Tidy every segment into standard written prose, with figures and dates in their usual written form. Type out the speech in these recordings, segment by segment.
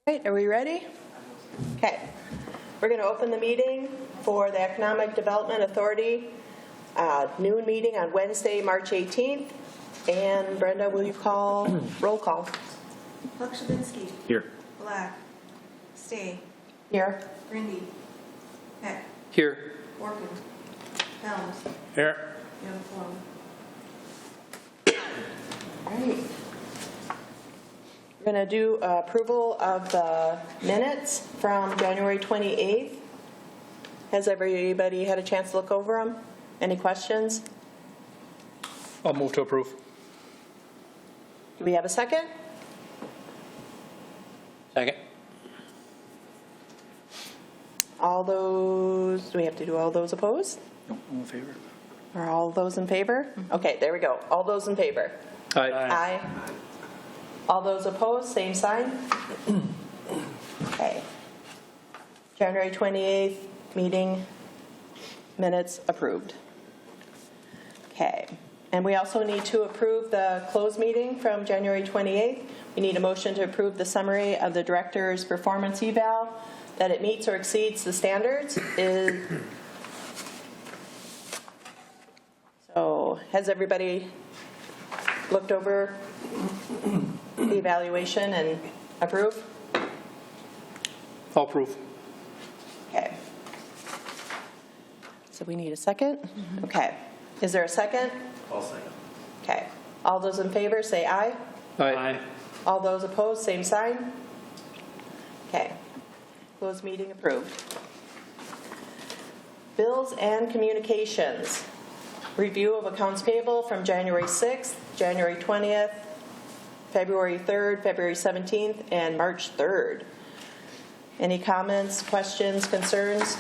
Right, are we ready? Okay. We're going to open the meeting for the Economic Development Authority noon meeting on Wednesday, March 18th. And Brenda, will you call roll call? Pokrzywinski. Here. Black. Stai. Here. Grinde. Hecht. Here. Horken. Helms. Here. Jenson. All right. We're going to do approval of the minutes from January 28th. Has everybody had a chance to look over them? Any questions? I'll move to approve. Do we have a second? Second. All those, do we have to do all those opposed? No, all in favor. Are all those in favor? Okay, there we go. All those in favor? Aye. Aye. All those opposed, same sign. Okay. January 28th meeting minutes approved. Okay. And we also need to approve the closed meeting from January 28th. We need a motion to approve the summary of the director's performance eval, that it meets or exceeds the standards. So has everybody looked over the evaluation and approve? I'll approve. Okay. So we need a second? Okay. Is there a second? I'll second. Okay. All those in favor say aye. Aye. All those opposed, same sign. Okay. Closed meeting approved. Bills and communications. Review of accounts payable from January 6th, January 20th, February 3rd, February 17th, and March 3rd. Any comments, questions, concerns?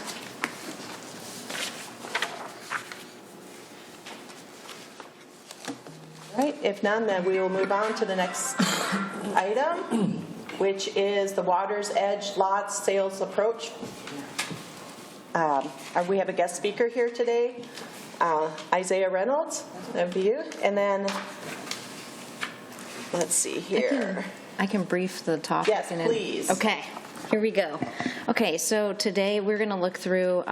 All right, if none, then we will move on to the next item, which is the Water's Edge Lots Sales Approach. We have a guest speaker here today, Izaiah Reynolds, that would be you. And then, let's see here. I can brief the topic. Yes, please. Okay, here we go. Okay, so today we're going to look through,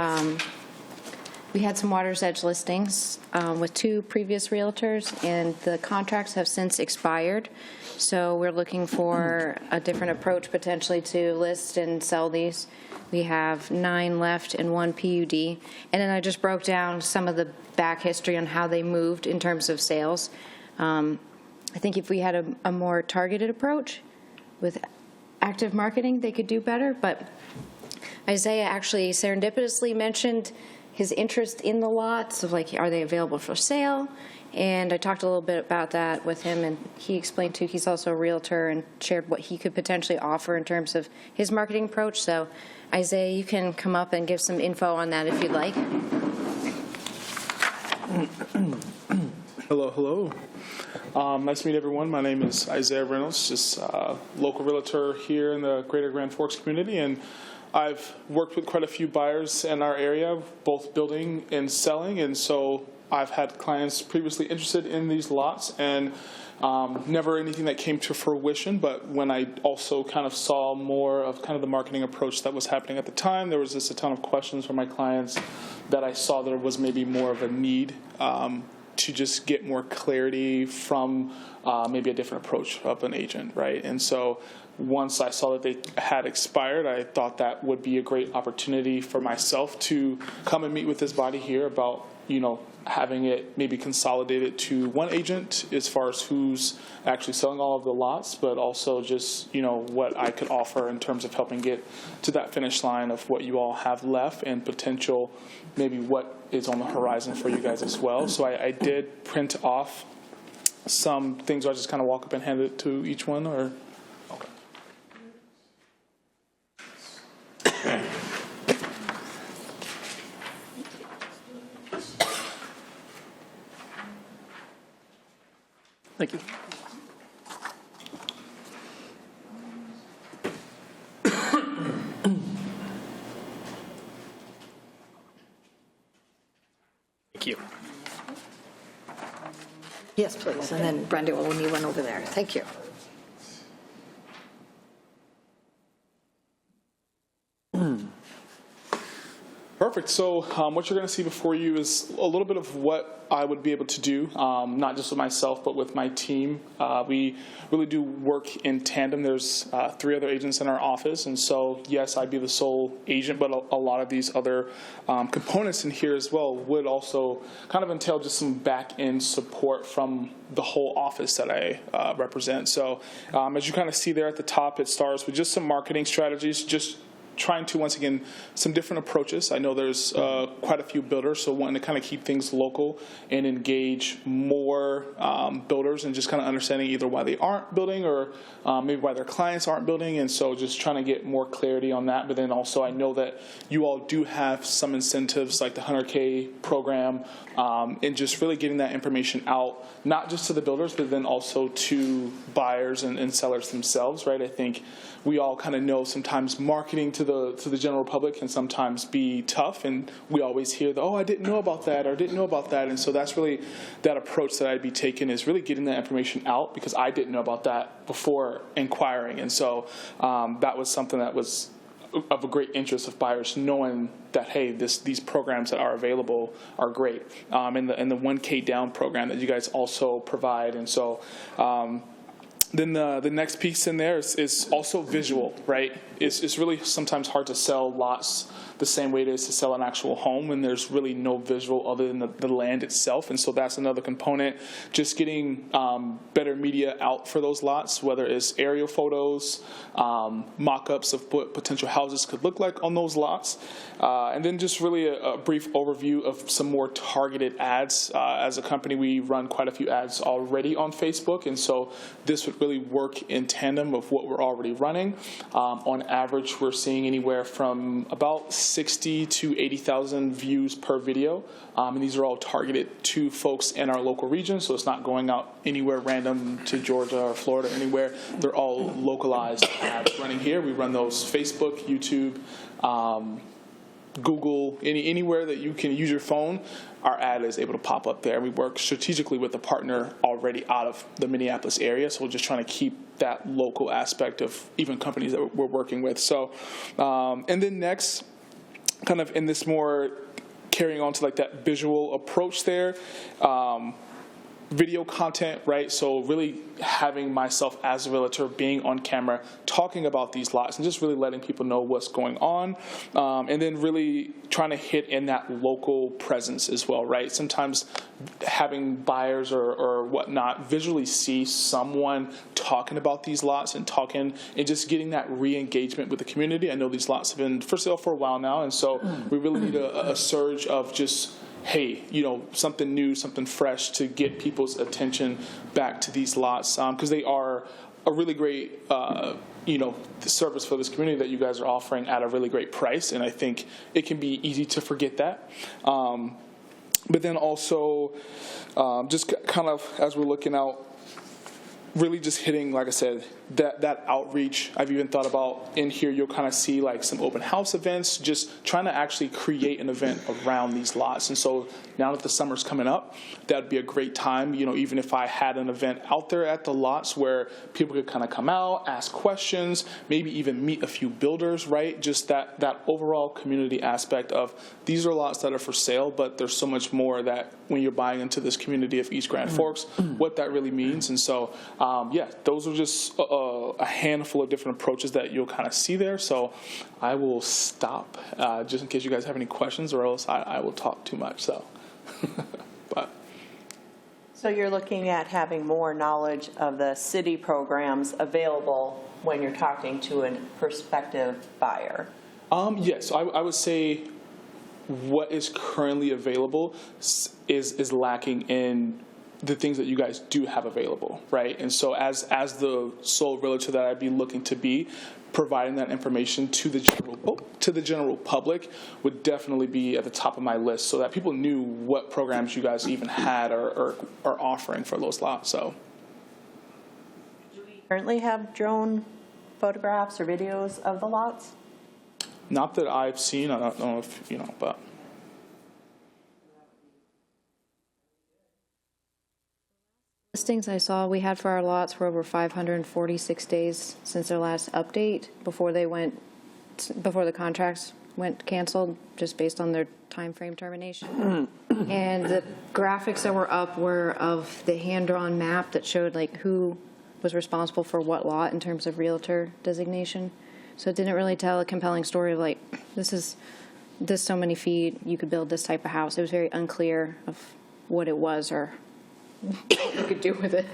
we had some Water's Edge listings with two previous realtors, and the contracts have since expired. So we're looking for a different approach potentially to list and sell these. We have 9 left and 1 PUD. And then I just broke down some of the back history on how they moved in terms of sales. I think if we had a more targeted approach with active marketing, they could do better. But Izaiah actually serendipitously mentioned his interest in the lots of, like, are they available for sale? And I talked a little bit about that with him, and he explained too, he's also a realtor, and shared what he could potentially offer in terms of his marketing approach. So Izaiah, you can come up and give some info on that if you'd like. Hello. Nice to meet everyone. My name is Izaiah Reynolds, just a local realtor here in the greater Grand Forks community, and I've worked with quite a few buyers in our area, both building and selling, and so I've had clients previously interested in these lots, and never anything that came to fruition. But when I also kind of saw more of kind of the marketing approach that was happening at the time, there was just a ton of questions from my clients that I saw there was maybe more of a need to just get more clarity from maybe a different approach of an agent, right? And so once I saw that they had expired, I thought that would be a great opportunity for myself to come and meet with this body here about, having it maybe consolidated to one agent as far as who's actually selling all of the lots, but also just, what I could offer in terms of helping get to that finish line of what you all have left and potential, maybe what is on the horizon for you guys as well. So I did print off some things. I just kind of walk up and hand it to each one, or? Okay. Thank you. Thank you. Yes, please. And then Brenda will need one over there. Thank you. Perfect. So what you're going to see before you is a little bit of what I would be able to do, not just with myself, but with my team. We really do work in tandem. There's 3 other agents in our office, and so yes, I'd be the sole agent, but a lot of these other components in here as well would also kind of entail just some back-end support from the whole office that I represent. So as you kind of see there at the top, it starts with just some marketing strategies, just trying to, once again, some different approaches. I know there's quite a few builders, so wanting to kind of keep things local and engage more builders and just kind of understanding either why they aren't building or maybe why their clients aren't building, and so just trying to get more clarity on that. But then also I know that you all do have some incentives like the 100K program, and just really getting that information out, not just to the builders, but then also to buyers and sellers themselves, right? I think we all kind of know sometimes marketing to the general public can sometimes be tough, and we always hear I didn't know about that, or didn't know about that. And so that's really that approach that I'd be taking, is really getting that information out, because I didn't know about that before inquiring. And so that was something that was of a great interest of buyers, knowing that, hey, these programs that are available are great, and the 1K down program that you guys also provide. And so then the next piece in there is also visual, right? It's really sometimes hard to sell lots the same way it is to sell an actual home when there's really no visual other than the land itself. And so that's another component, just getting better media out for those lots, whether it's aerial photos, mock-ups of what potential houses could look like on those lots, and then just really a brief overview of some more targeted ads. As a company, we run quite a few ads already on Facebook, and so this would really work in tandem of what we're already running. On average, we're seeing anywhere from about 60 to 80,000 views per video, and these are all targeted to folks in our local region, so it's not going out anywhere random to Georgia or Florida or anywhere. They're all localized ads running here. We run those Facebook, YouTube, Google, anywhere that you can use your phone. Our ad is able to pop up there. We work strategically with a partner already out of the Minneapolis area, so we're just trying to keep that local aspect of even companies that we're working with. So, and then next, kind of in this more carrying on to like that visual approach there, video content, right? So really having myself as a realtor being on camera, talking about these lots and just really letting people know what's going on. And then really trying to hit in that local presence as well, right? Sometimes having buyers or whatnot visually see someone talking about these lots and talking and just getting that re-engagement with the community. I know these lots have been for sale for a while now, and so we really need a surge of just, hey, something new, something fresh to get people's attention back to these lots, because they are a really great, service for this community that you guys are offering at a really great price, and I think it can be easy to forget that. But then also, just kind of as we're looking out, really just hitting, like I said, that outreach. I've even thought about in here, you'll kind of see like some open house events, just trying to actually create an event around these lots. And so now that the summer's coming up, that'd be a great time, even if I had an event out there at the lots where people could kind of come out, ask questions, maybe even meet a few builders, right? Just that overall community aspect of these are lots that are for sale, but there's so much more that when you're buying into this community of East Grand Forks, what that really means. And so, those are just a handful of different approaches that you'll kind of see there. So I will stop just in case you guys have any questions, or else I will talk too much. So, So you're looking at having more knowledge of the city programs available when you're talking to a prospective buyer. Yes, I would say what is currently available is lacking in the things that you guys do have available, right? And so as the sole realtor that I'd be looking to be, providing that information to the general public would definitely be at the top of my list, so that people knew what programs you guys even had or are offering for those lots. So, Do we currently have drone photographs or videos of the lots? not that I've seen. I don't know if but. Listings I saw we had for our lots were over 546 days since their last update before the contracts went canceled just based on their time frame termination. And the graphics that were up were of the hand-drawn map that showed like who was responsible for what lot in terms of realtor designation. So it didn't really tell a compelling story of like, this is this so many feet, you could build this type of house. It was very unclear of what it was or what you could do with it.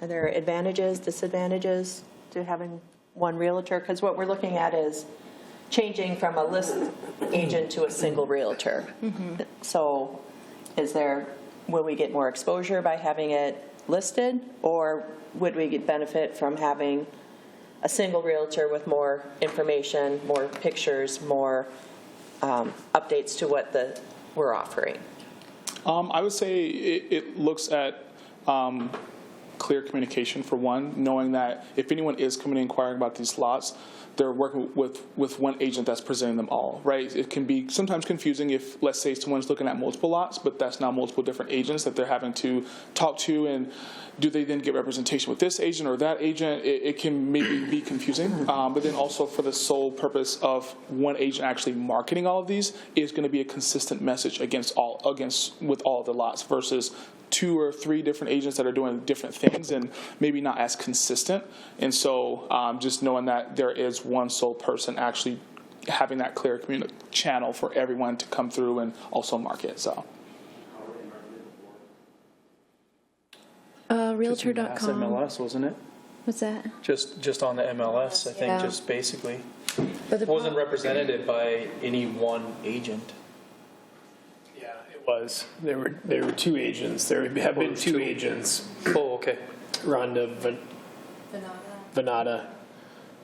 Are there advantages, disadvantages to having one realtor? Because what we're looking at is changing from a list agent to a single realtor. So will we get more exposure by having it listed, or would we get benefit from having a single realtor with more information, more pictures, more updates to what we're offering? I would say it looks at clear communication for one, knowing that if anyone is coming in inquiring about these lots, they're working with one agent that's presenting them all, right? It can be sometimes confusing if, let's say, someone's looking at multiple lots, but that's now multiple different agents that they're having to talk to, and do they then get representation with this agent or that agent? It can maybe be confusing, but then also for the sole purpose of one agent actually marketing all of these is going to be a consistent message with all of the lots versus 2 or 3 different agents that are doing different things and maybe not as consistent. And so just knowing that there is one sole person actually having that clear channel for everyone to come through and also market. So. Realtor.com. MLS, wasn't it? What's that? Just on the MLS, I think, Yeah. just basically. But the It wasn't represented by any one agent. Yeah, it was. There were 2 agents. There have been 2 agents, Oh, okay. Rhonda Venata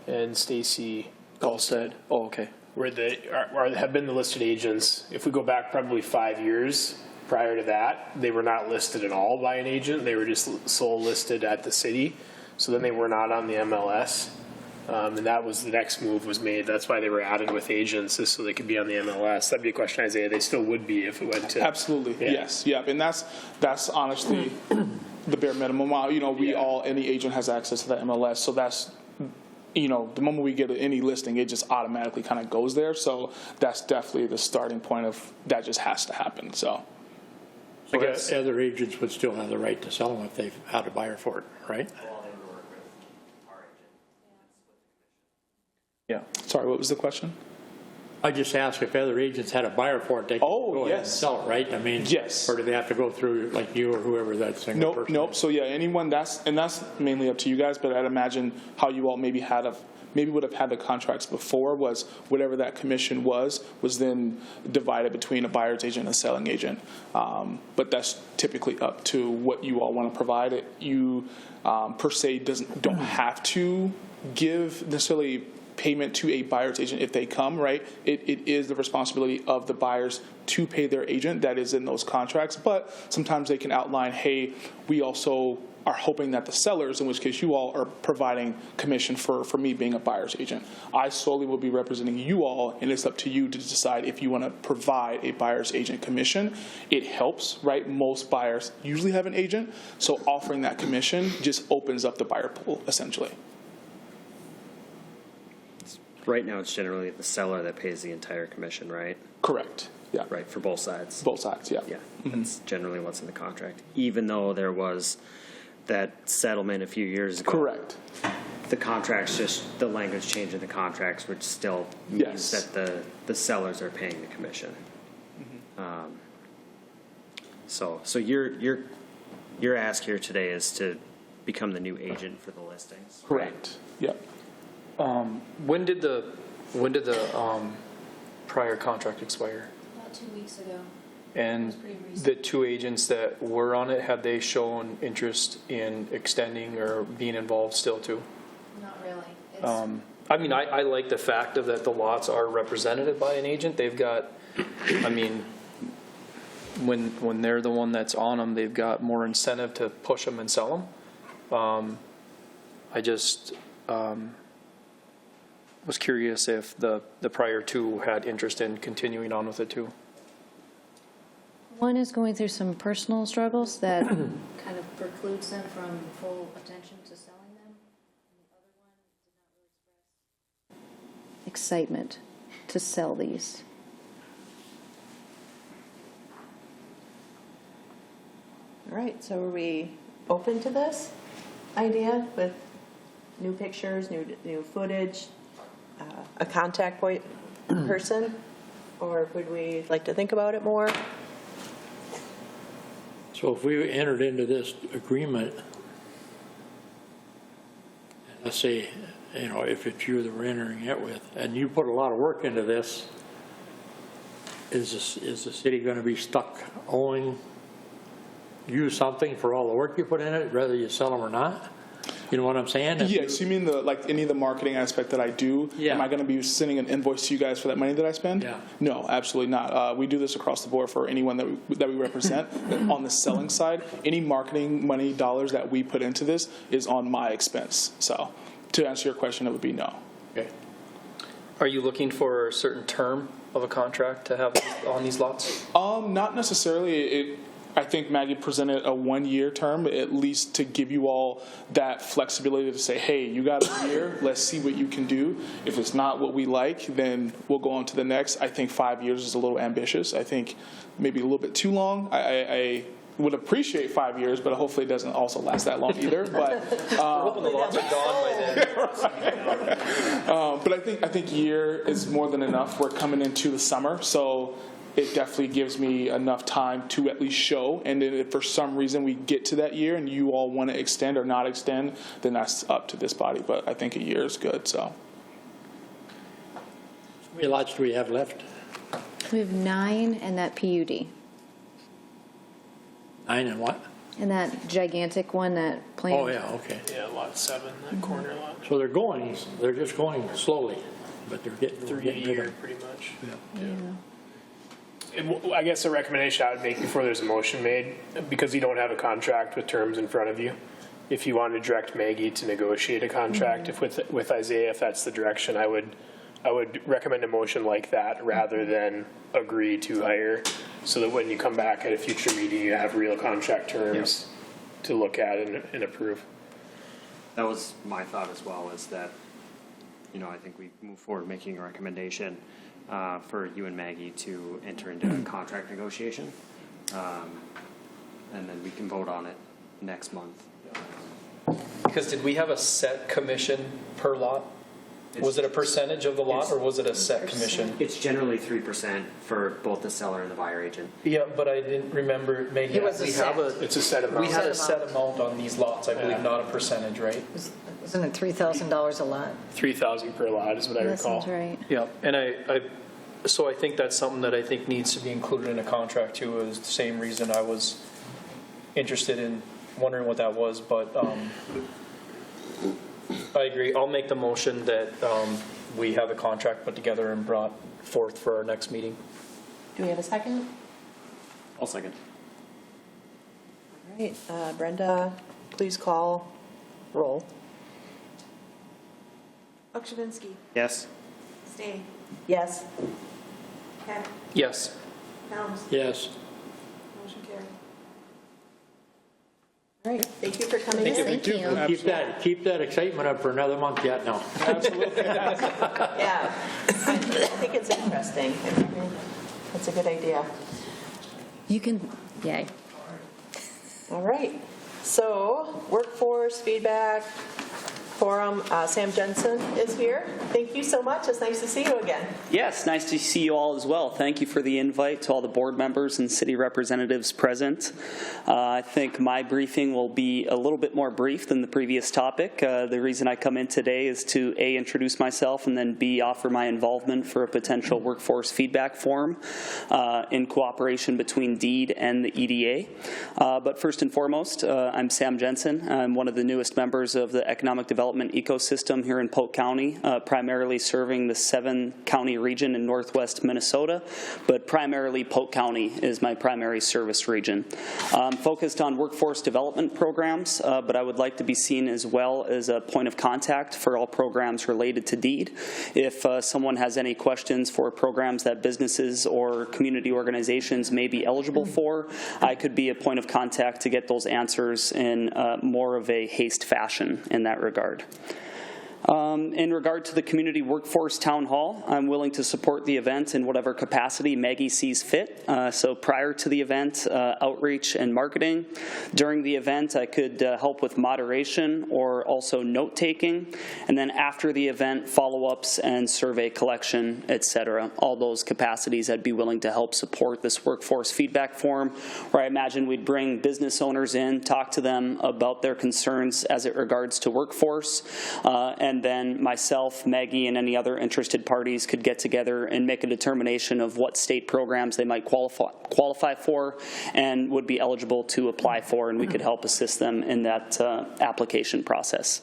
and Stacy Gallstead. Oh, okay. have been the listed agents. If we go back probably 5 years prior to that, they were not listed at all by an agent. They were just sole listed at the city. So then they were not on the MLS. And that was the next move was made. That's why they were added with agents, just so they could be on the MLS. That'd be a question, Izaiah. They still would be if it went to. Absolutely, Yeah. yes, yeah, and that's honestly the bare minimum. Any agent has access to that MLS, so that's, the moment we get any listing, it just automatically kind of goes there. So that's definitely the starting point of that. Just has to happen. So. I guess Other agents would still have the right to sell them if they've had a buyer for it, right? Yeah. Sorry, what was the question? I just asked if other agents had a buyer for it, they could go ahead and yes. sell it, right? I mean, Yes. Or do they have to go through like you or whoever that single person Nope. is? So yeah, anyone that's mainly up to you guys. But I'd imagine how you all maybe would have had the contracts before was whatever that commission was then divided between a buyer's agent and a selling agent. But that's typically up to what you all want to provide. You per se don't have to give necessarily payment to a buyer's agent if they come, right? It is the responsibility of the buyers to pay their agent. That is in those contracts. But sometimes they can outline, hey, we also are hoping that the sellers, in which case you all are providing commission for me being a buyer's agent. I solely will be representing you all, and it's up to you to decide if you want to provide a buyer's agent commission. It helps, right? Most buyers usually have an agent, so offering that commission just opens up the buyer pool, essentially. Right now, it's generally the seller that pays the entire commission, right? Correct. Yeah. Right, for both sides. Both sides, yeah. Yeah, that's generally what's in the contract. Even though there was that settlement a few years ago. Correct. The contracts, just the language change in the contracts, which still means Yes. that the sellers are paying the commission. So your ask here today is to become the new agent for the listings. right? Correct. Yeah. When did the prior contract expire? About 2 weeks ago. And the 2 agents that were on it, have they shown interest in extending or being involved still too? Not really. I mean, I like the fact of that the lots are represented by an agent. They've got, I mean, when they're the one that's on them, they've got more incentive to push them and sell them. I just was curious if the prior 2 had interest in continuing on with it too. One is going through some personal struggles that kind of precludes them from full attention to selling them. And the other excitement to sell these? All right, so are we open to this idea with new pictures, new footage, a contact point person? Or would we like to think about it more? So if we entered into this agreement, let's say, if it's you that we're entering it with, and you put a lot of work into this, is the city going to be stuck owing you something for all the work you put in it, whether you sell them or not? You know what I'm saying? Yes, you mean any of the marketing aspect that I do? Yeah. Am I going to be sending an invoice to you guys for that money that I spend? Yeah. No, absolutely not. We do this across the board for anyone that we represent. On the selling side, any marketing money dollars that we put into this is on my expense. So to answer your question, it would be no. Okay. Are you looking for a certain term of a contract to have on these lots? Not necessarily. I think Maggie presented a 1-year term, at least to give you all that flexibility to say, hey, you got a year, let's see what you can do. If it's not what we like, then we'll go on to the next. I think 5 years is a little ambitious. I think maybe a little bit too long. I would appreciate 5 years, but hopefully it doesn't also last that long either. But Hoping the lots are gone by then. but I think year is more than enough. We're coming into the summer, so it definitely gives me enough time to at least show. And then if for some reason we get to that year and you all want to extend or not extend, then that's up to this body. But I think a year is good. So How many lots do we have left? We have 9 and that PUD. 9 and what? And that gigantic one, that plan. Oh, yeah, okay. Yeah, lot 7, that corner lot. So they're just going slowly, but they're getting 3 a rid year, of. pretty much. Yeah. I guess a recommendation I would make before there's a motion made, because you don't have a contract with terms in front of you, if you want to direct Maggie to negotiate a contract, if with Izaiah, if that's the direction, I would recommend a motion like that rather than agree to hire, so that when you come back at a future meeting, you have real contract terms to look at and approve. That was my thought as well, is that, I think we move forward making a recommendation for you and Maggie to enter into a contract negotiation. And then we can vote on it next month. Because did we have a set commission per lot? Was it a percentage of the lot, or was it a set commission? It's generally 3% for both the seller and the buyer agent. Yeah, but I didn't remember, Megan, It was a set. It's a set amount. We had a Set set amount on these lots, I believe, not a percentage, right? Isn't it $3,000 a lot? 3,000 per lot is what I That recall. sounds right. Yeah, and so I think that's something that I think needs to be included in a contract too, is the same reason I was interested in wondering what that was, but I agree. I'll make the motion that we have a contract put together and brought forth for our next meeting. Do we have a second? I'll second. All right, Brenda, please call roll. Pokrzywinski. Yes? Stai. Yes. Hecht. Yes. Helms. Yes. Motion carried. All right, thank you for coming in. Thank you. Keep that excitement up for another month yet now. Yeah, I think it's interesting. That's a good idea. You can, yay. All right, so workforce feedback forum, Sam Jenson is here. Thank you so much. It's nice to see you again. Yes, nice to see you all as well. Thank you for the invite to all the board members and city representatives present. I think my briefing will be a little bit more brief than the previous topic. The reason I come in today is to A, introduce myself, and then B, offer my involvement for a potential workforce feedback forum in cooperation between DEED and the EDA. But first and foremost, I'm Sam Jenson. I'm one of the newest members of the Economic Development ecosystem here in Polk County, primarily serving the 7-county region in northwest Minnesota, but primarily Polk County is my primary service region. I'm focused on workforce development programs, but I would like to be seen as well as a point of contact for all programs related to DEED. If someone has any questions for programs that businesses or community organizations may be eligible for, I could be a point of contact to get those answers in more of a haste fashion in that regard. In regard to the Community Workforce Town Hall, I'm willing to support the event in whatever capacity Maggie sees fit. So prior to the event, outreach and marketing. During the event, I could help with moderation or also note-taking. And then after the event, follow-ups and survey collection, et cetera. All those capacities I'd be willing to help support this workforce feedback forum, where I imagine we'd bring business owners in, talk to them about their concerns as it regards to workforce, and then myself, Maggie, and any other interested parties could get together and make a determination of what state programs they might qualify for and would be eligible to apply for, and we could help assist them in that application process.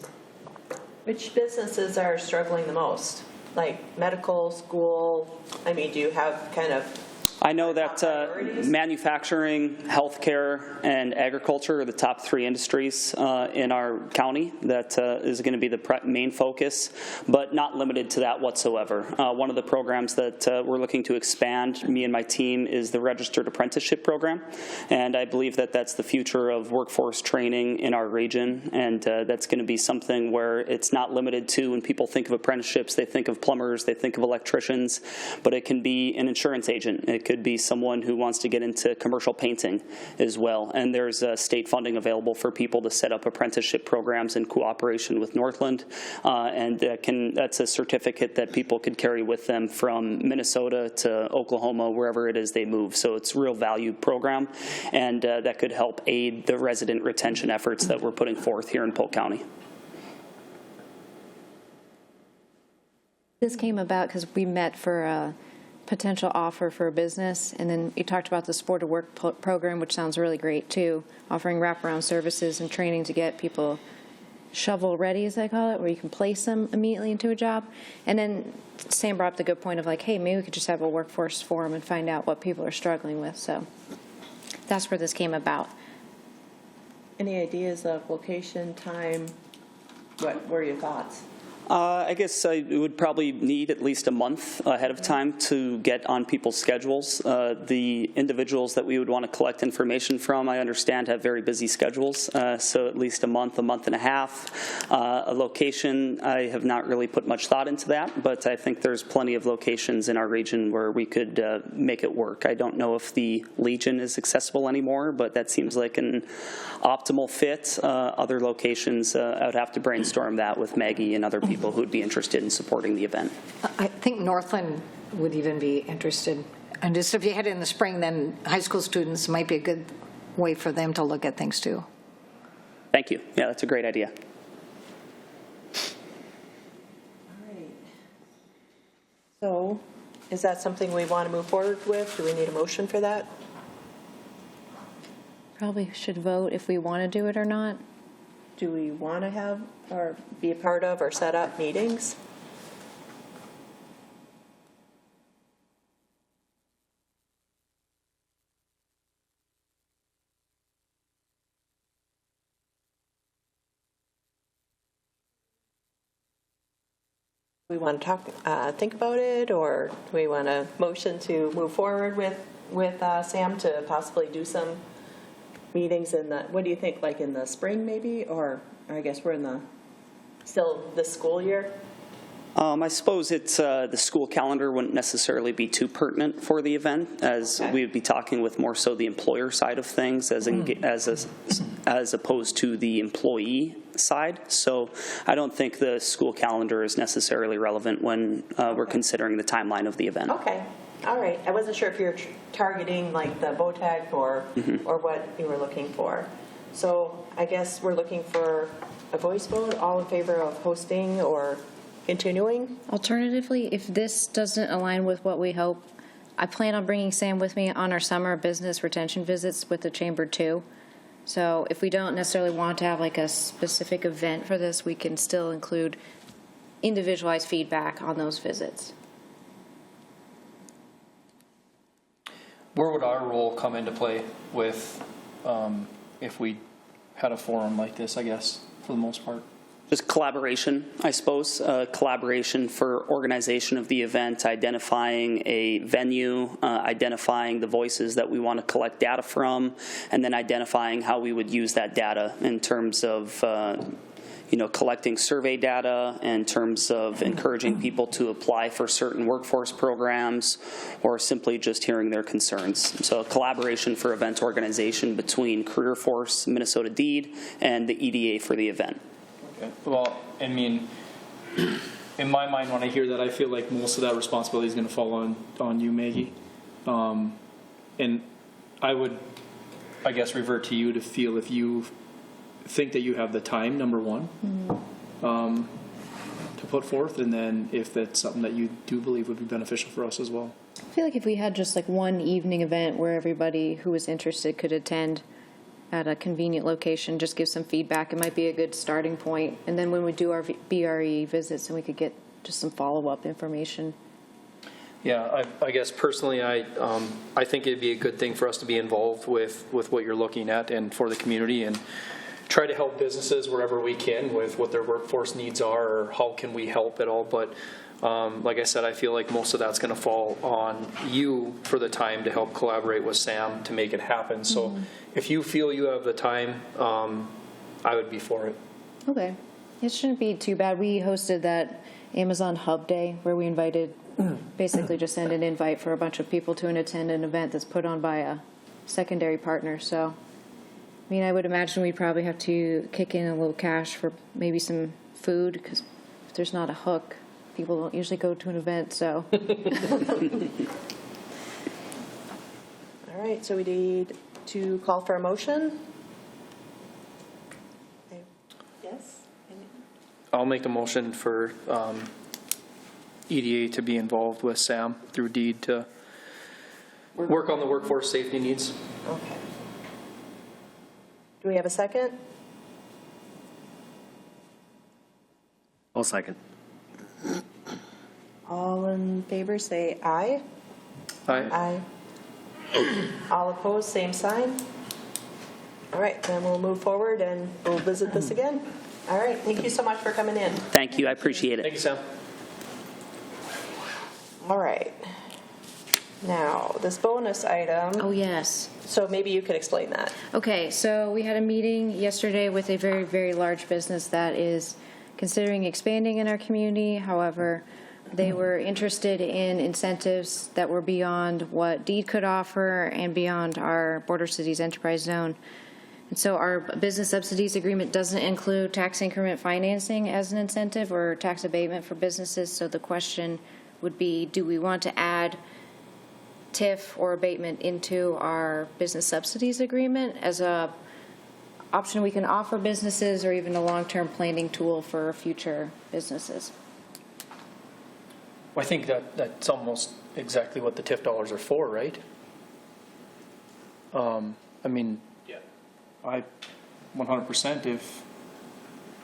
Which businesses are struggling the most? Like medical, school? I mean, do you have kind of... I know that manufacturing, healthcare, and agriculture are the top 3 industries in our county. That is going to be the main focus, but not limited to that whatsoever. One of the programs that we're looking to expand, me and my team, is the Registered Apprenticeship Program, and I believe that that's the future of workforce training in our region, and that's going to be something where it's not limited to, when people think of apprenticeships, they think of plumbers, they think of electricians, but it can be an insurance agent. It could be someone who wants to get into commercial painting as well. And there's state funding available for people to set up apprenticeship programs in cooperation with Northland. And that's a certificate that people could carry with them from Minnesota to Oklahoma, wherever it is they move. So it's a real valued program. And that could help aid the resident retention efforts that we're putting forth here in Polk County. This came about because we met for a potential offer for a business, and then you talked about the Sport to Work program, which sounds really great too, offering wraparound services and training to get people shovel ready, as I call it, where you can place them immediately into a job. And then Sam brought up the good point of like, hey, maybe we could just have a workforce forum and find out what people are struggling with. So that's where this came about. Any ideas of location, time? What were your thoughts? I guess I would probably need at least a month ahead of time to get on people's schedules. The individuals that we would want to collect information from, I understand, have very busy schedules, so at least a month and a half. A location, I have not really put much thought into that, but I think there's plenty of locations in our region where we could make it work. I don't know if the Legion is accessible anymore, but that seems like an optimal fit. Other locations, I would have to brainstorm that with Maggie and other people who would be interested in supporting the event. I think Northland would even be interested. And just if you head in the spring, then high school students might be a good way for them to look at things too. Thank you. Yeah, that's a great idea. All right. So is that something we want to move forward with? Do we need a motion for that? Probably should vote if we want to do it or not. Do we want to have or be a part of or set up meetings? We want to think about it, or do we want a motion to move forward with Sam to possibly do some meetings in the, what do you think, like in the spring maybe, or I guess we're in still this school year? I suppose it's the school calendar wouldn't necessarily be too pertinent for the event, as we would be talking with more so the employer side of things as opposed to the employee side. So I don't think the school calendar is necessarily relevant when we're considering the timeline of the event. Okay. All right. I wasn't sure if you're targeting like the VOTAC or what you were looking for. So I guess we're looking for a voice vote. All in favor of hosting or continuing? Alternatively, if this doesn't align with what we hope, I plan on bringing Sam with me on our summer business retention visits with the Chamber too. So if we don't necessarily want to have like a specific event for this, we can still include individualized feedback on those visits. Where would our role come into play with if we had a forum like this, I guess, for the most part? Just collaboration, I suppose. Collaboration for organization of the event, identifying a venue, identifying the voices that we want to collect data from, and then identifying how we would use that data in terms of collecting survey data in terms of encouraging people to apply for certain workforce programs, or simply just hearing their concerns. So a collaboration for event organization between Career Force, Minnesota Deed, and the EDA for the event. Okay. Well, I mean, in my mind, when I hear that, I feel like most of that responsibility is going to fall on you, Maggie. And I would, I guess, revert to you to feel if you think that you have the time, number one, to put forth, and then if that's something that you do believe would be beneficial for us as well. I feel like if we had just like one evening event where everybody who was interested could attend at a convenient location, just give some feedback, it might be a good starting point. And then when we do our BRE visits, then we could get just some follow-up information. Yeah, I guess personally, I think it'd be a good thing for us to be involved with what you're looking at and for the community, and try to help businesses wherever we can with what their workforce needs are, or how can we help at all. But like I said, I feel like most of that's going to fall on you for the time to help collaborate with Sam to make it happen. So if you feel you have the time, I would be for it. Okay. It shouldn't be too bad. We hosted that Amazon Hub Day where we invited, basically just send an invite for a bunch of people to attend an event that's put on by a secondary partner. So, I mean, I would imagine we'd probably have to kick in a little cash for maybe some food, because if there's not a hook, people don't usually go to an event, so. All right, so we need to call for a motion. Yes? I'll make a motion for EDA to be involved with Sam through Deed to work on the workforce safety needs. Okay. Do we have a second? I'll second. All in favor, say aye. Aye. Aye. All opposed, same sign. All right, then we'll move forward and we'll visit this again. All right, thank you so much for coming in. Thank you. I appreciate Thank it. you, Sam. All right. Now, this bonus item, Oh, yes. so maybe you could explain that. Okay, so we had a meeting yesterday with a very, very large business that is considering expanding in our community. However, they were interested in incentives that were beyond what Deed could offer and beyond our Border Cities Enterprise Zone. And so our business subsidies agreement doesn't include tax increment financing as an incentive or tax abatement for businesses. So the question would be, do we want to add TIF or abatement into our business subsidies agreement as a option we can offer businesses, or even a long-term planning tool for future businesses? Well, I think that's almost exactly what the TIF dollars are for, right? I mean, yeah, I 100%, if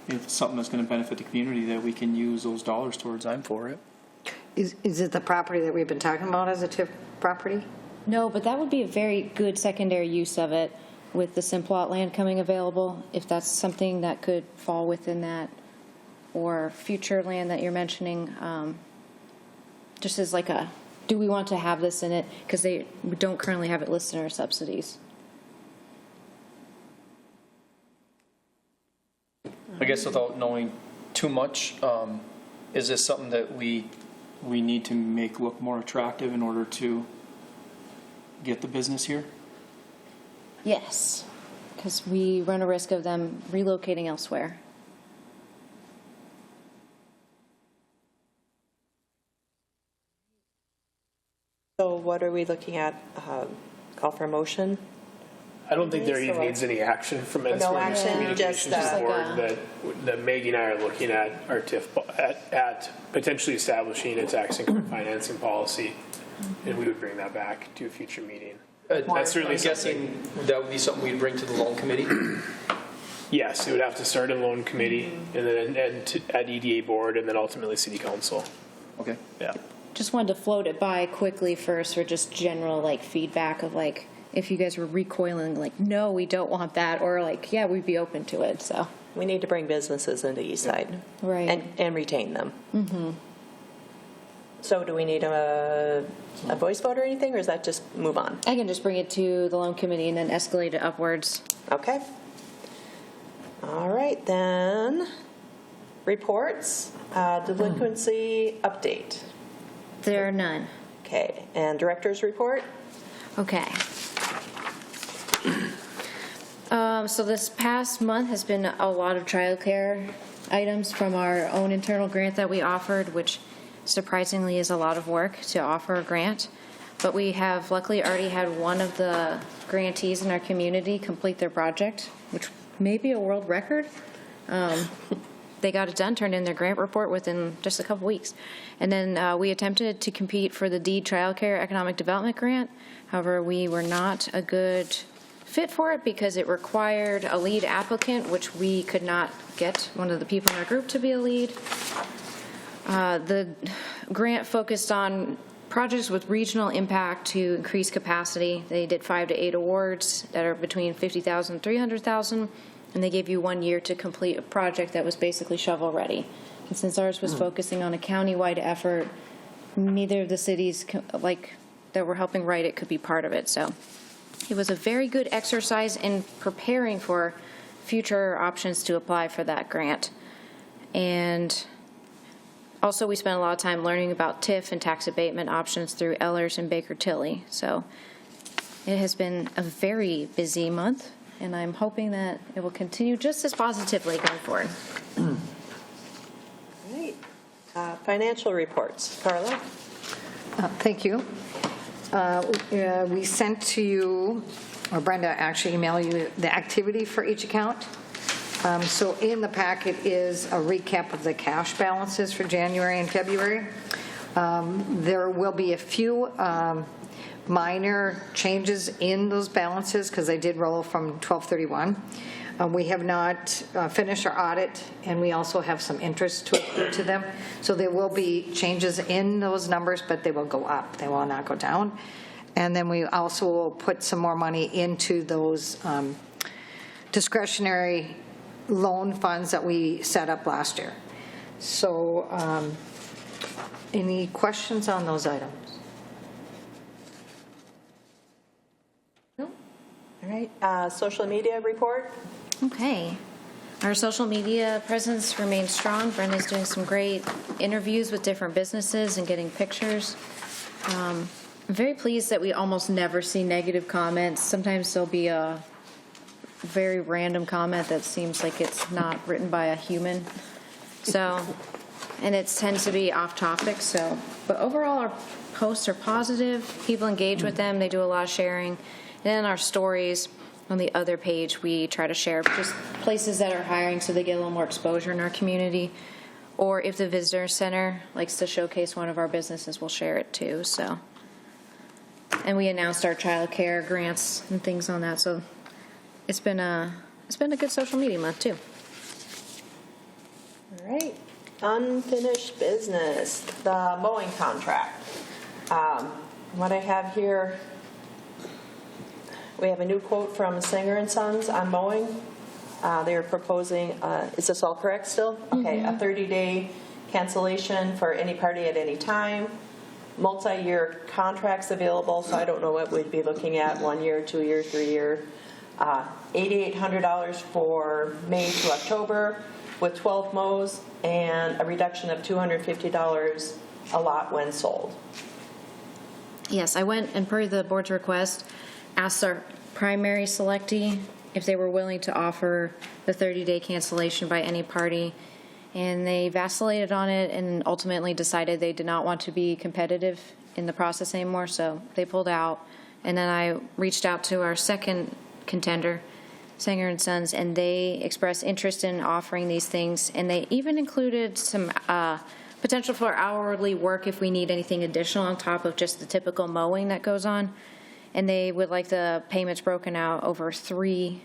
it's something that's going to benefit the community that we can use those dollars towards, I'm for it. Is it the property that we've been talking about as a TIF property? No, but that would be a very good secondary use of it with the Simplot land coming available, if that's something that could fall within that, or future land that you're mentioning, just as like a, do we want to have this in it? Because we don't currently have it listed in our subsidies. I guess without knowing too much, is this something that we need to make look more attractive in order to get the business here? Yes, because we run a risk of them relocating elsewhere. So what are we looking at? Call for a motion? I don't think there So, even needs any action from us. No We're action, communications just, to the like board that Maggie and I are looking at our TIF, at potentially establishing a tax increment financing policy, and we would bring that back to a future meeting. That's certainly I'm guessing that would be something we'd bring to the loan committee. Yes, it would have to start in loan committee, and then at EDA board, and then ultimately city council. Okay. Yeah. Just wanted to float it by quickly first for just general like feedback of like, if you guys were recoiling like, no, we don't want that, or like, yeah, we'd be open to it. So We need to bring businesses into East Side. Right. And retain them. Mm-hmm. So do we need a voice vote or anything, or is that just move on? I can just bring it to the loan committee and then escalate it upwards. Okay. All right, then. reports, delinquency update. There are none. Okay, and director's report? Okay. So this past month has been a lot of childcare items from our own internal grant that we offered, which surprisingly is a lot of work to offer a grant. But we have luckily already had one of the grantees in our community complete their project, which may be a world record. They got it done, turned in their grant report within just a couple weeks. And then we attempted to compete for the DEED Childcare Economic Development Grant. However, we were not a good fit for it because it required a lead applicant, which we could not get one of the people in our group to be a lead. The grant focused on projects with regional impact to increase capacity. They did 5 to 8 awards that are between $50,000 and $300,000, and they gave you 1 year to complete a project that was basically shovel ready. And since ours was focusing on a county-wide effort, neither of the cities that were helping write it could be part of it. So it was a very good exercise in preparing for future options to apply for that grant. And also, we spent a lot of time learning about TIF and tax abatement options through Ellers and Baker Tilly. So it has been a very busy month, and I'm hoping that it will continue just as positively going forward. Great. Financial reports. Carla? Thank you. We sent to you, or Brenda actually emailed you, the activity for each account. So in the packet is a recap of the cash balances for January and February. There will be a few minor changes in those balances because they did roll from 12/31. We have not finished our audit, and we also have some interest to accrue to them. So there will be changes in those numbers, but they will go up. They will not go down. And then we also will put some more money into those discretionary loan funds that we set up last year. So any questions on those items? No? All right. Social media report? Okay. Our social media presence remains strong. Brenda's doing some great interviews with different businesses and getting pictures. I'm very pleased that we almost never see negative comments. Sometimes there'll be a very random comment that seems like it's not written by a human. So, and it tends to be off topic. So, but overall our posts are positive. People engage with them. They do a lot of sharing. And then our stories on the other page, we try to share just places that are hiring so they get a little more exposure in our community. Or if the visitor center likes to showcase one of our businesses, we'll share it too. So, and we announced our child care grants and things on that. So it's been a good social media month too. All right. Unfinished business, the mowing contract. What I have here, we have a new quote from Singer & Sons on mowing. They are proposing, is this all correct still? Okay, a 30-day cancellation for any party at any time. Multi-year contracts available, so I don't know what we'd be looking at, 1 year, 2 year, 3 year. $8,800 for May to October with 12 mows and a reduction of $250 a lot when sold. Yes, I went and per the board's request, asked our primary selectee if they were willing to offer the 30-day cancellation by any party, and they vacillated on it and ultimately decided they did not want to be competitive in the process anymore, so they pulled out. And then I reached out to our second contender, Sanger & Sons, and they expressed interest in offering these things, and they even included some potential for hourly work if we need anything additional on top of just the typical mowing that goes on. And they would like the payments broken out over 3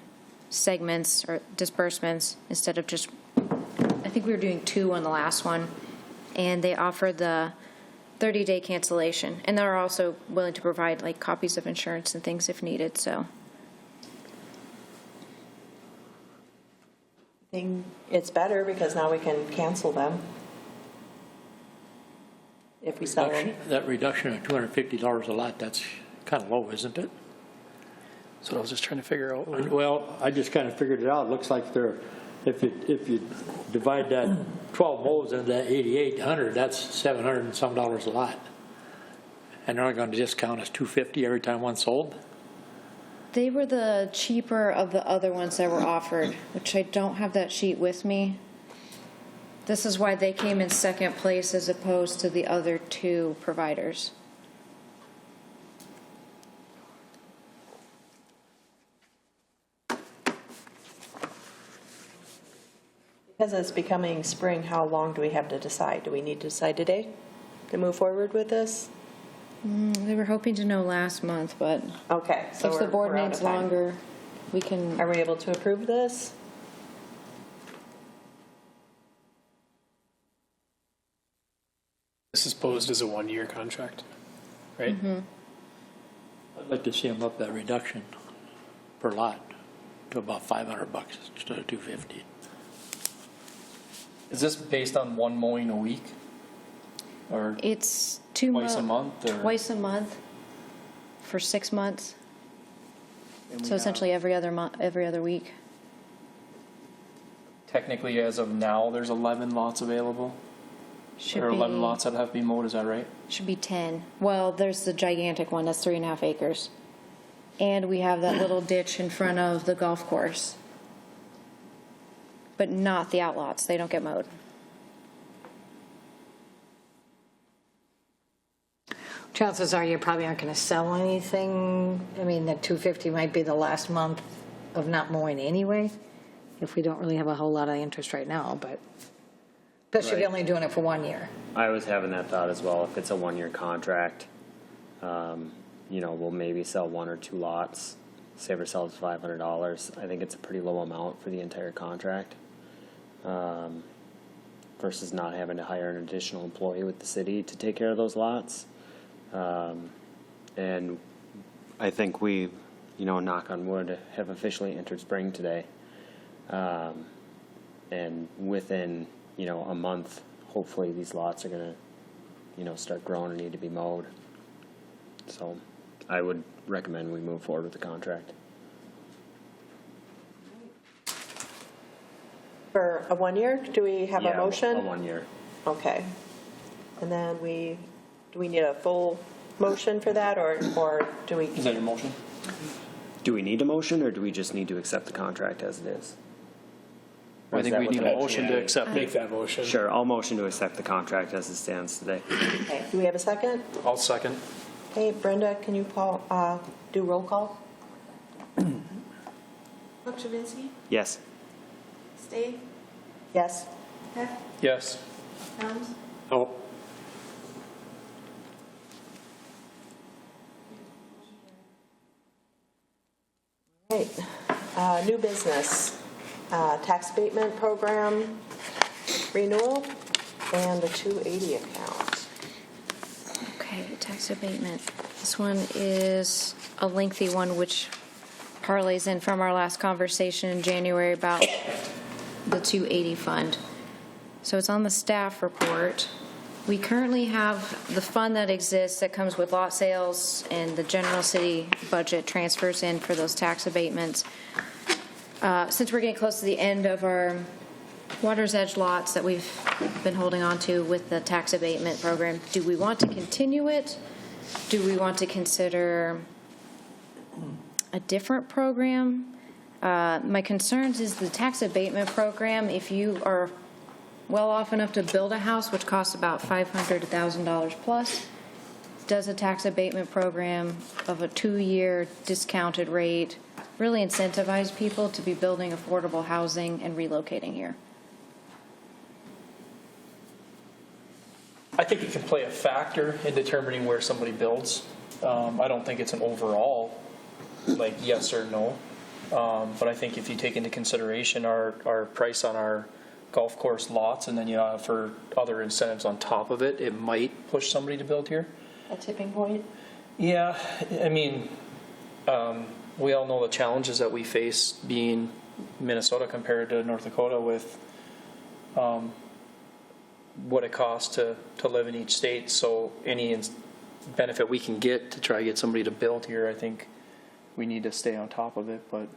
segments or disbursements instead of just, I think we were doing 2 on the last one. And they offered the 30-day cancellation. And they're also willing to provide like copies of insurance and things if needed, so. I think it's better because now we can cancel them if we sell them. That reduction of $250 a lot, that's kind of low, isn't it? That's what I was just trying to figure out. Well, I just kind of figured it out. It looks like they're if you divide that 12 mows into that 8,800, that's $700 and some a lot. And they're only going to discount us $250 every time one's sold. They were the cheaper of the other ones that were offered, which I don't have that sheet with me. This is why they came in second place as opposed to the other two providers. Because it's becoming spring, how long do we have to decide? Do we need to decide today to move forward with this? They were hoping to know last month, but Okay. So if the board we're out needs of time. longer, we can. Are we able to approve this? This is posed as a 1-year contract, right? I'd like to see them up that reduction per lot to about $500 instead of $250. Is this based on one mowing a week? Or It's twice a month? Or? Twice a month for 6 months. And we So have- essentially every other week. Technically, as of now, there's 11 lots available. Should Or be 11 lots that have to be mowed, is that right? Should be 10. Well, there's the gigantic one that's 3.5 acres, and we have that little ditch in front of the golf course, but not the outlots. They don't get mowed. Chances are you probably aren't going to sell anything. I mean, the 250 might be the last month of not mowing anyway, if we don't really have a whole lot of interest right now, but especially if you're Right. only doing it for 1 year. I was having that thought as well. If it's a 1-year contract, we'll maybe sell 1 or 2 lots, save ourselves $500. I think it's a pretty low amount for the entire contract, versus not having to hire an additional employee with the city to take care of those lots. And I think we, knock on wood, have officially entered spring today. And within, a month, hopefully these lots are going to, start growing and need to be mowed. So I would recommend we move forward with the contract. For a 1 year, do we have a motion? A 1 year. Okay. And then do we need a full motion for that, or do we? Is that your motion? Do we need a motion, or do we just need to accept the contract as it is? Or I is think that we what need the a motion to accept Make it. that motion. Sure, I'll motion to accept the contract as it stands today. Okay. Do we have a second? I'll second. Hey, Brenda, can you do roll call? Pokrzywinski, Yes. Stai, Yes. Hecht, Yes. Helms, Oh, Right. New business, tax abatement program renewal, and the 280 account. Okay, tax abatement. This one is a lengthy one, which parlays in from our last conversation in January about the 280 fund. So it's on the staff report. We currently have the fund that exists that comes with lot sales and the general city budget transfers in for those tax abatements. Since we're getting close to the end of our water's edge lots that we've been holding on to with the tax abatement program, do we want to continue it? Do we want to consider a different program? My concerns is the tax abatement program, if you are well off enough to build a house, which costs about $500 to $1,000 plus, does a tax abatement program of a 2-year discounted rate really incentivize people to be building affordable housing and relocating here? I think it can play a factor in determining where somebody builds. I don't think it's an overall, yes or no. But I think if you take into consideration our price on our golf course lots, and then you offer other incentives on top of it, it might push somebody to build here. A tipping point? Yeah, I mean, we all know the challenges that we face being Minnesota compared to North Dakota with what it costs to live in each state. So any benefit we can get to try to get somebody to build here, I think we need to stay on top of it. But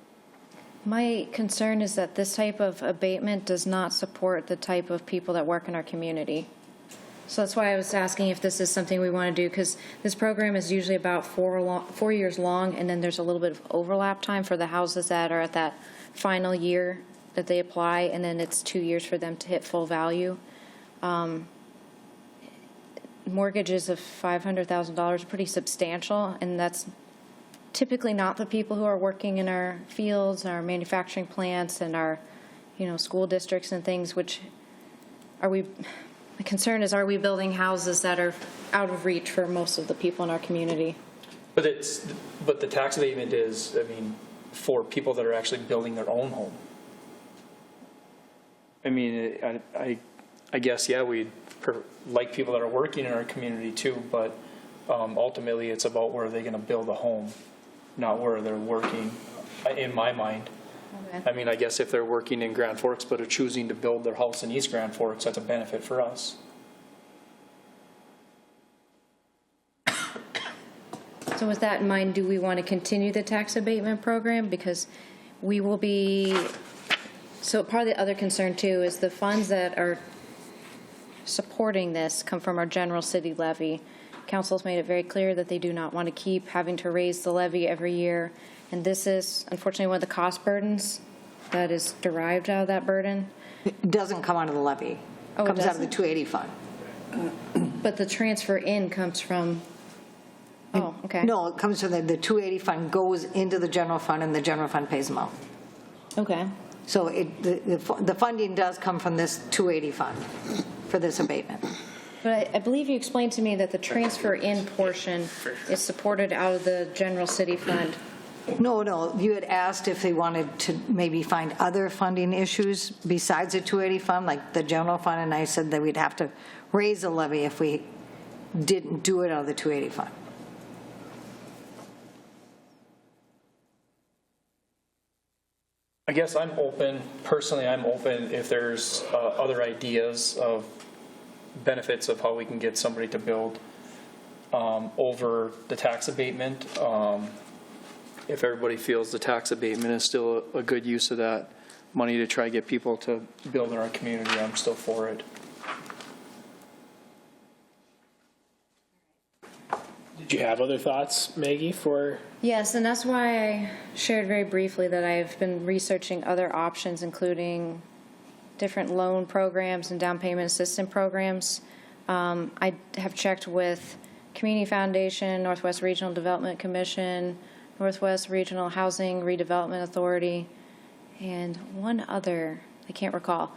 My concern is that this type of abatement does not support the type of people that work in our community. So that's why I was asking if this is something we want to do, because this program is usually about 4 years long, and then there's a little bit of overlap time for the houses that are at that final year that they apply, and then it's 2 years for them to hit full value. Mortgages of $500,000 are pretty substantial, and that's typically not the people who are working in our fields, our manufacturing plants, and our, school districts and things, which my concern is, are we building houses that are out of reach for most of the people in our community? But the tax abatement is, for people that are actually building their own home. I guess, yeah, we'd like people that are working in our community too, but ultimately it's about where they're going to build a home, not where they're working, in my mind. Okay. I guess if they're working in Grand Forks but are choosing to build their house in East Grand Forks, that's a benefit for us. So with that in mind, do we want to continue the tax abatement program? Because we will be, so part of the other concern too is the funds that are supporting this come from our general city levy. Council's made it very clear that they do not want to keep having to raise the levy every year. And this is unfortunately one of the cost burdens that is derived out of that burden. It doesn't come out of the levy. Oh, It comes out of the doesn't? 280 fund. But the transfer in comes from, oh, okay. No, it comes from the 280 fund goes into the general fund, and the general fund pays them out. Okay. So the funding does come from this 280 fund for this abatement. But I believe you explained to me that the transfer in portion is supported out of the general city fund. No, you had asked if they wanted to maybe find other funding issues besides the 280 fund, like the general fund, and I said that we'd have to raise the levy if we didn't do it out of the 280 fund. I guess I'm open if there's other ideas of benefits of how we can get somebody to build over the tax abatement. If everybody feels the tax abatement is still a good use of that money to try to get people to build in our community, I'm still for it. Did you have other thoughts, Maggie, for? Yes, and that's why I shared very briefly that I've been researching other options, including different loan programs and down payment assistance programs. I have checked with Community Foundation, Northwest Regional Development Commission, Northwest Regional Housing Redevelopment Authority, and one other, I can't recall.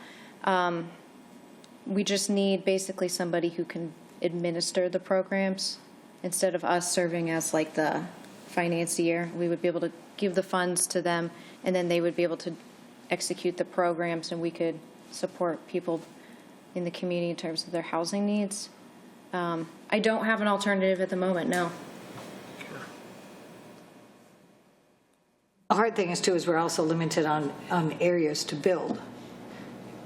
We just need basically somebody who can administer the programs instead of us serving as like the financier. We would be able to give the funds to them, and then they would be able to execute the programs, and we could support people in the community in terms of their housing needs. I don't have an alternative at the moment, no. The hard thing is, too, is we're also limited on areas to build,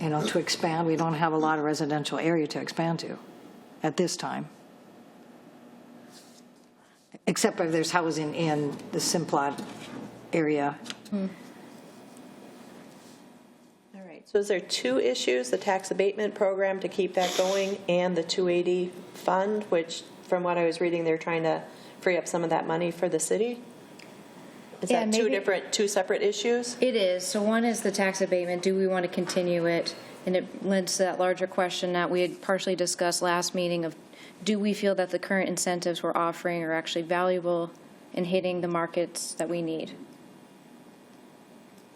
to expand. We don't have a lot of residential area to expand to at this time, except if there's housing in the Simplot area. All right, so is there two issues, the tax abatement program to keep that going and the 280 fund, which from what I was reading, they're trying to free up some of that money for the city? Is Yeah, that maybe- two separate issues? It is. So one is the tax abatement. Do we want to continue it? And it lends to that larger question that we had partially discussed last meeting of, do we feel that the current incentives we're offering are actually valuable in hitting the markets that we need?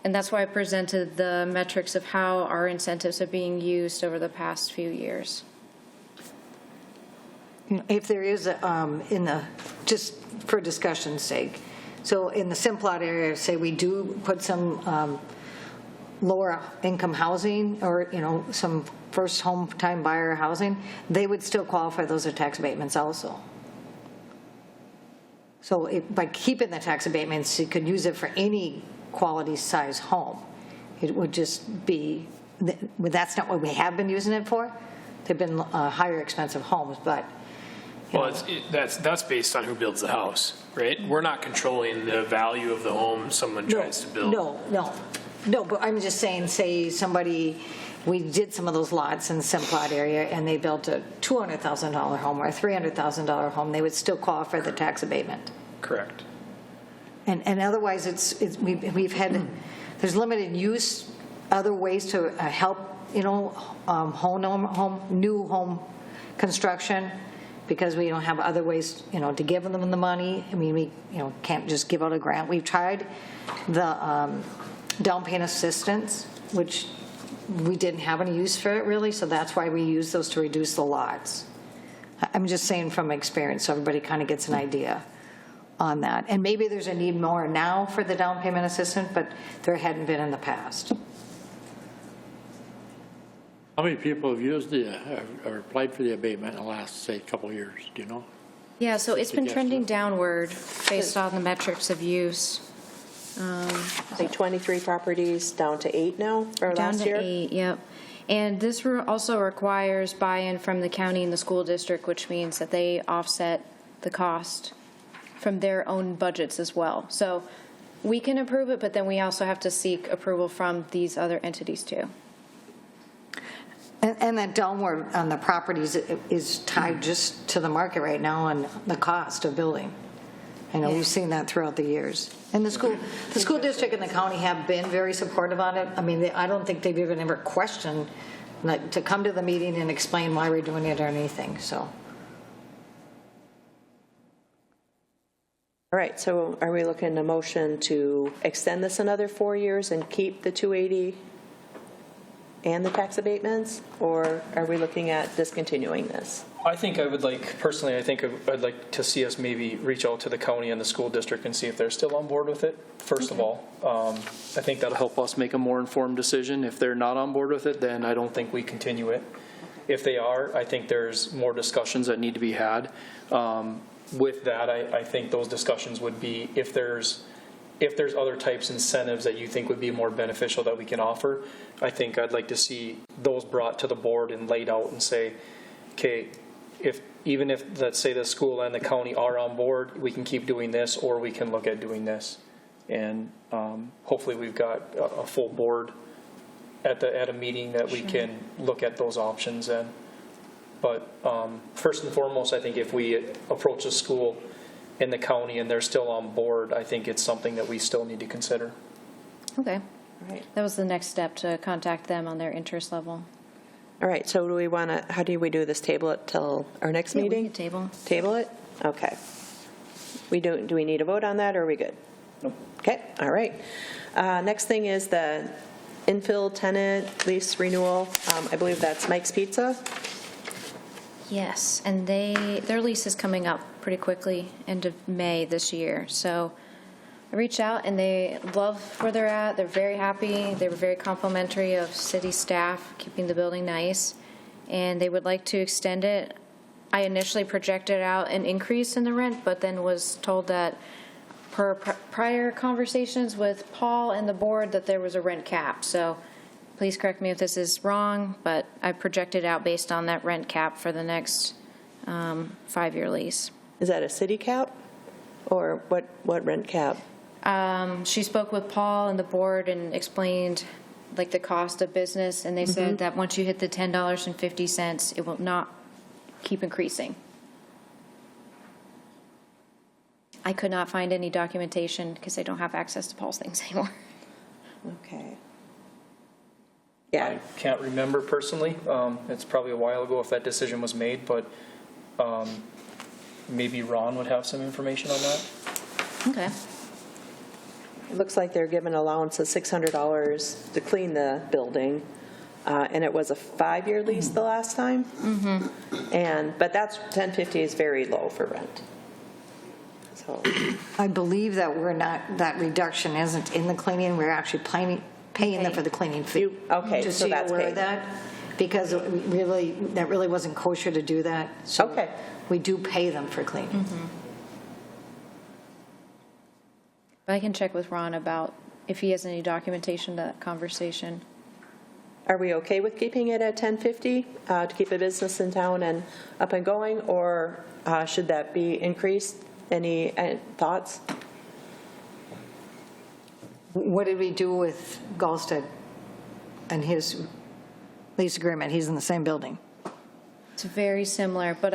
And that's why I presented the metrics of how our incentives are being used over the past few years. If there is, just for discussion's sake, so in the Simplot area, say we do put some lower income housing or, some first home time buyer housing, they would still qualify. Those are tax abatements also. So by keeping the tax abatements, you could use it for any quality size home. It would just be, that's not what we have been using it for. They've been higher expensive homes, but Well, that's based on who builds the house, right? We're not controlling the value of the home someone tries to build. No, but I'm just saying, say somebody, we did some of those lots in the Simplot area, and they built a $200,000 home or a $300,000 home, they would still qualify for the tax abatement. Correct. And otherwise, we've had, there's limited use, other ways to help, new home construction, because we don't have other ways, to give them the money. I mean, we, can't just give out a grant. We've tried the down payment assistance, which we didn't have any use for it really, so that's why we use those to reduce the lots. I'm just saying from experience, so everybody kind of gets an idea on that. And maybe there's a need more now for the down payment assistance, but there hadn't been in the past. How many people have used or applied for the abatement in the last, say, couple of years, do you know? Yeah, so it's been Suggestion. trending downward based on the metrics of use. Like 23 properties down to 8 now, or Down last to year? 8, yep. And this also requires buy-in from the county and the school district, which means that they offset the cost from their own budgets as well. So we can approve it, but then we also have to seek approval from these other entities too. And that downward on the properties is tied just to the market right now and the cost of building. I know we've seen that throughout the years. And the school district and the county have been very supportive on it. I mean, I don't think they've even ever questioned, like, to come to the meeting and explain why we're doing it or anything, so. All right, so are we looking at a motion to extend this another 4 years and keep the 280 and the tax abatements? Or are we looking at discontinuing this? I think I would like, personally, I'd like to see us maybe reach out to the county and the school district and see if they're still on board with it, first of all. I think that'll help us make a more informed decision. If they're not on board with it, then I don't think we continue it. If they are, I think there's more discussions that need to be had. With that, I think those discussions would be if there's other types of incentives that you think would be more beneficial that we can offer. I think I'd like to see those brought to the board and laid out and say, okay, even if, let's say, the school and the county are on board, we can keep doing this, or we can look at doing this. And hopefully we've got a full board at a meeting that we can look at those options in. But first and foremost, I think if we approach the school in the county and they're still on board, I think it's something that we still need to consider. Okay. All right. That was the next step, to contact them on their interest level. All right, so do we want to, how do we do this? Table it till our next Yeah, we meeting? can table. Table it? Okay. Do we need a vote on that, or are we good? Nope. Okay, all right. Next thing is the infill tenant lease renewal. I believe that's Mike's Pizza. Yes, and their lease is coming up pretty quickly, end of May this year. So I reached out, and they love where they're at. They're very happy. They were very complimentary of city staff, keeping the building nice, and they would like to extend it. I initially projected out an increase in the rent, but then was told that per prior conversations with Paul and the board that there was a rent cap. So please correct me if this is wrong, but I projected out based on that rent cap for the next 5-year lease. Is that a city cap, or what rent cap? She spoke with Paul and the board and explained like the cost of business, and they said that once you hit the $10.50, it will not keep increasing. I could not find any documentation because I don't have access to Paul's things anymore. Okay. I Yeah, can't remember personally. It's probably a while ago if that decision was made, but maybe Ron would have some information on that. Okay. it looks like they're given allowance of $600 to clean the building, and it was a 5-year lease the last time. But that's $10.50 is very low for rent. So I believe that that reduction isn't in the cleaning, we're actually paying them for the cleaning fee. Okay, Just so you're that's aware paid. of that, because that really wasn't kosher to do that. So Okay. we do pay them for cleaning. But I can check with Ron about if he has any documentation to that conversation. are we okay with keeping it at 1050 to keep a business in town and up and going, or should that be increased? Any thoughts? What did we do with Gallstead and his lease agreement? He's in the same building. It's very similar, but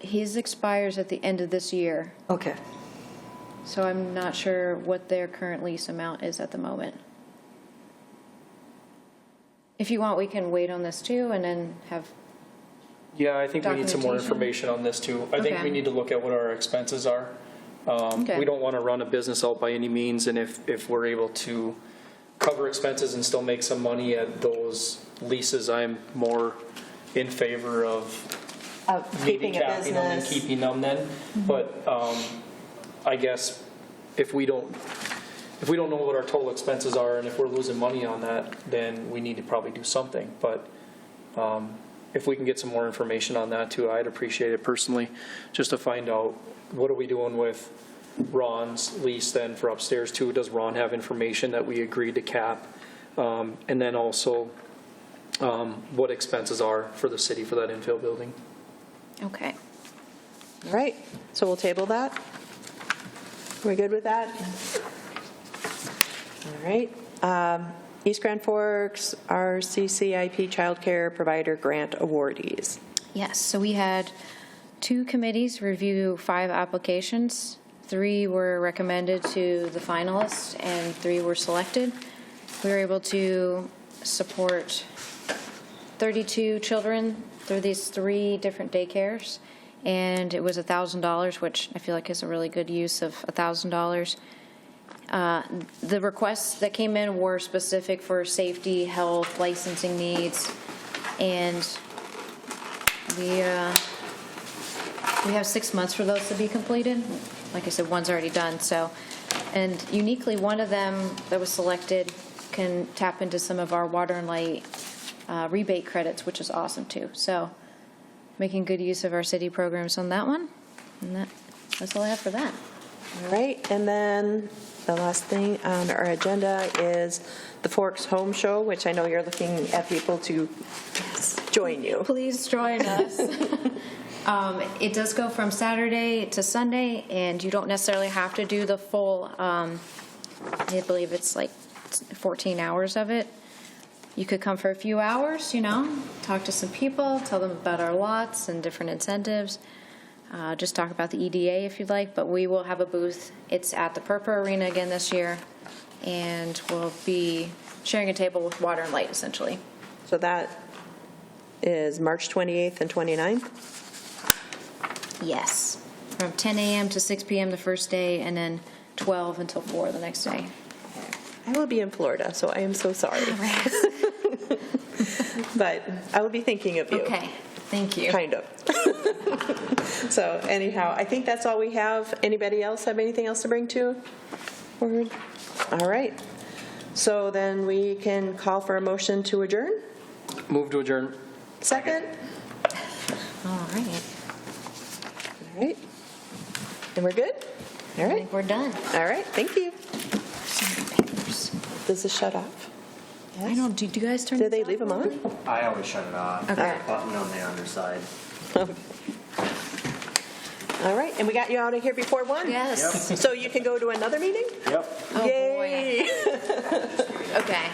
his expires at the end of this year, Okay. so I'm not sure what their current lease amount is at the moment. If you want, we can wait on this too and then have, Yeah, I think we need some more Documentation? information on this too. I think Okay. we need to look at what our expenses are. Okay. We don't want to run a business out by any means, and if we're able to cover expenses and still make some money at those leases, I'm more in favor of maybe Keeping a capping them and business. keeping them then. But I guess if we don't know what our total expenses are and if we're losing money on that, then we need to probably do something. But if we can get some more information on that too, I'd appreciate it personally, just to find out what are we doing with Ron's lease then for upstairs too. Does Ron have information that we agreed to cap? And then also what expenses are for the city for that infill building. okay. All right, so we'll table that. We're good with that? All right. East Grand Forks RCCIP Childcare Provider Grant Awardees. Yes, so we had 2 committees review 5 applications. 3 were recommended to the finalists and 3 were selected. We were able to support 32 children through these 3 different daycares, and it was $1,000, which I feel like is a really good use of $1,000. The requests that came in were specific for safety, health, licensing needs, and we have 6 months for those to be completed. Like I said, one's already done. So, and uniquely, one of them that was selected can tap into some of our water and light rebate credits, which is awesome too. So, making good use of our city programs on that one. And that's all I have for that. All right, and then the last thing on our agenda is the Forks Home Show, which I know you're looking at people to join you. Please join us. It does go from Saturday to Sunday, and you don't necessarily have to do the full, I believe it's like 14 hours of it. You could come for a few hours, talk to some people, tell them about our lots and different incentives. Just talk about the EDA if you'd like, but we will have a booth. It's at the Purpur Arena again this year, and we'll be sharing a table with water and light, essentially. So that is March 28th and 29th? Yes, from 10 a.m. to 6 p.m. the first day, and then 12 until 4 the next day. I will be in Florida, so I am so sorry. But I will be thinking of you. Okay, thank you. Kind of. So anyhow, I think that's all we have. Anybody else have anything else to bring to forward? All right. So then we can call for a motion to adjourn. Move to adjourn. Second? All right. All right. And we're good? All I right. think we're done. All right. Thank you. Does this shut off? Yes? I don't, do you guys turn Did they this leave them off? on? I always shut it off. Okay. There's a button on the underside. All right. And we got you out of here before 1? Yes. So you can go to another meeting? Yep. Oh, boy. Yay. Okay.